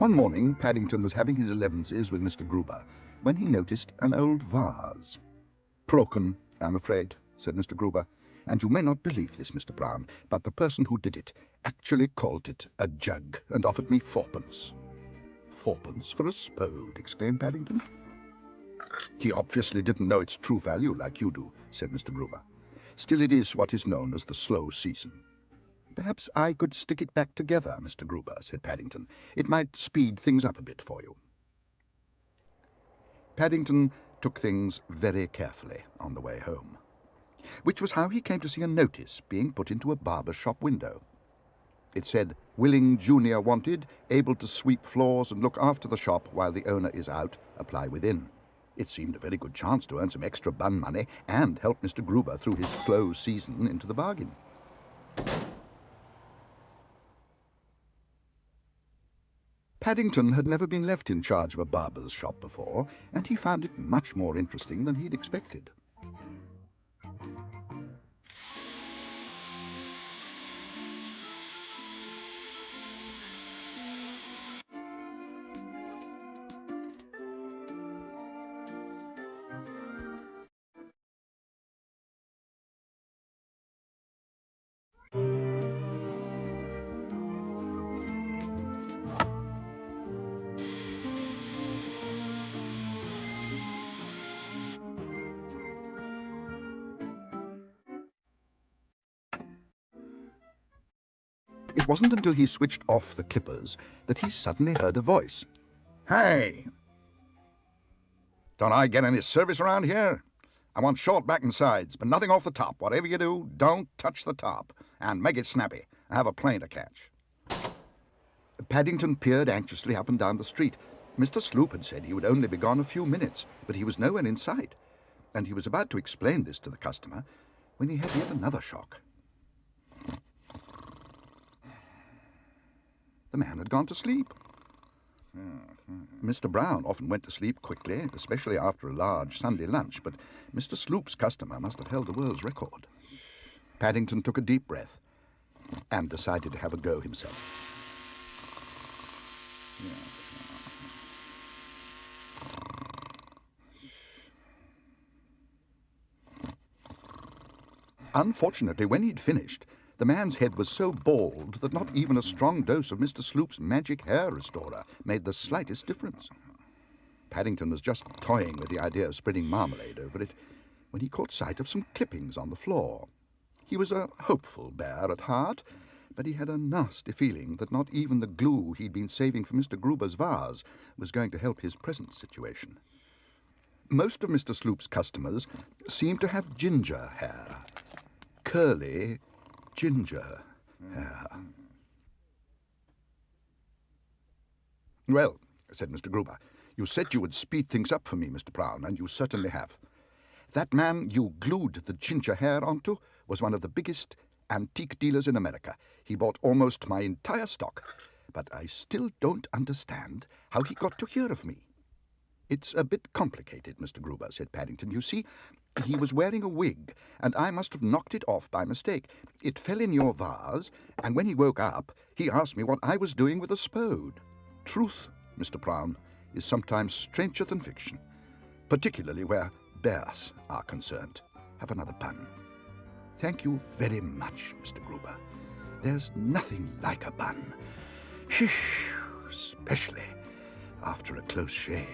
One morning, Paddington was having his elevenses with Mr. Gruber when he noticed an old vase. "Broken, I'm afraid," said Mr. Gruber, "and you may not believe this, Mr. Brown, but the person who did it actually called it a jug and offered me fourpence." "Fourpence for a spode!" exclaimed Paddington. "He obviously didn't know its true value like you do," said Mr. Gruber. "Still, it is what is known as the slow season." "Perhaps I could stick it back together, Mr. Gruber," said Paddington. "It might speed things up a bit for you." Paddington took things very carefully on the way home, which was how he came to see a notice being put into a barber's shop window. It said, "Willing junior wanted, able to sweep floors and look after the shop while the owner is out, apply within." It seemed a very good chance to earn some extra bun money and help Mr. Gruber through his slow season into the bargain. Paddington had never been left in charge of a barber's shop before, and he found it much more interesting than he'd expected. It wasn't until he switched off the clippers that he suddenly heard a voice. "Hey! Don't I get any service around here? I want short back and sides, but nothing off the top. Whatever you do, don't touch the top. And make it snappy. I have a plane to catch." Paddington peered anxiously up and down the street. Mr. Sloop had said he would only be gone a few minutes, but he was nowhere in sight, and he was about to explain this to the customer when he had yet another shock. The man had gone to sleep. Mr. Brown often went to sleep quickly, especially after a large Sunday lunch, but Mr. Sloop's customer must have held the world's record. Paddington took a deep breath and decided to have a go himself. Unfortunately, when he'd finished, the man's head was so bald that not even a strong dose of Mr. Sloop's magic hair restorer made the slightest difference. Paddington was just toying with the idea of spreading marmalade over it when he caught sight of some clippings on the floor. He was a hopeful bear at heart, but he had a nasty feeling that not even the glue he'd been saving for Mr. Gruber's vase was going to help his present situation. Most of Mr. Sloop's customers seemed to have ginger hair. Curly ginger hair. "Well," said Mr. Gruber, "you said you would speed things up for me, Mr. Brown, and you certainly have. That man you glued the ginger hair onto was one of the biggest antique dealers in America. He bought almost my entire stock, but I still don't understand how he got to hear of me." "It's a bit complicated, Mr. Gruber," said Paddington. "You see, he was wearing a wig, and I must have knocked it off by mistake. It fell in your vase, and when he woke up, he asked me what I was doing with a spode. Truth, Mr. Brown, is sometimes stranger than fiction, particularly where bears are concerned. Have another bun." "Thank you very much, Mr. Gruber. There's nothing like a bun, especially after a close shave."